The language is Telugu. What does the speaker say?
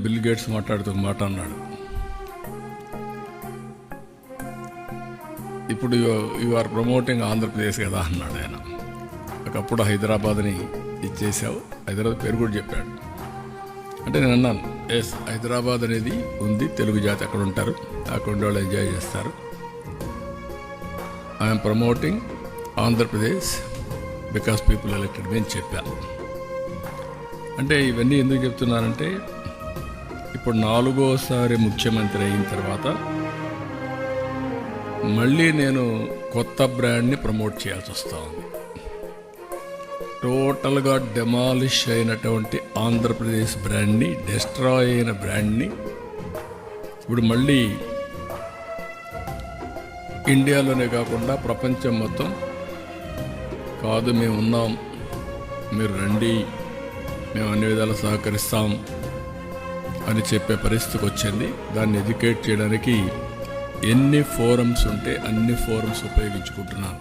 బిల్ గేట్స్ మాట్లాడుతూ ఒక మాట అన్నాడు, ఇప్పుడు యు ఆర్ ప్రమోటింగ్ ఆంధ్రప్రదేశ్ కదా అన్నాడు ఆయన. ఒకప్పుడు హైదరాబాద్ని ఇచ్చేసావు, హైదరాబాద్ పేరు కూడా చెప్పాడు. అంటే నేను అన్నాను, ఎస్ హైదరాబాద్ అనేది ఉంది, తెలుగు జాతి అక్కడ ఉంటారు, అక్కడ ఉండేవాళ్ళు ఎంజాయ్ చేస్తారు. I'm promoting Andhra Pradesh because people elected మీ అని చెప్పాను. అంటే ఇవన్నీ ఎందుకు చెప్తున్నానంటే, ఇప్పుడు 4వసారి ముఖ్యమంత్రి అయిన తర్వాత మళ్ళీ నేను కొత్త బ్రాండ్ని ప్రమోట్ చేయాల్సి వస్తూ ఉంది. టోటల్గా డెమాలిష్ అయినటువంటి ఆంధ్రప్రదేశ్ బ్రాండ్ని, డిస్ట్రాయ్ అయిన బ్రాండ్ని ఇప్పుడు మళ్ళీ ఇండియాలోనే కాకుండా ప్రపంచం మొత్తం కాదు, మేము ఉన్నాం, మీరు రండి, మేము అన్ని విధాలు సహకరిస్తాం అని చెప్పే పరిస్థితికి వచ్చింది. దాన్ని ఎడ్యుకేట్ చేయడానికి ఎన్ని ఫోరమ్స్ ఉంటే అన్ని ఫోరమ్స్ ఉపయోగించుకుంటున్నాను.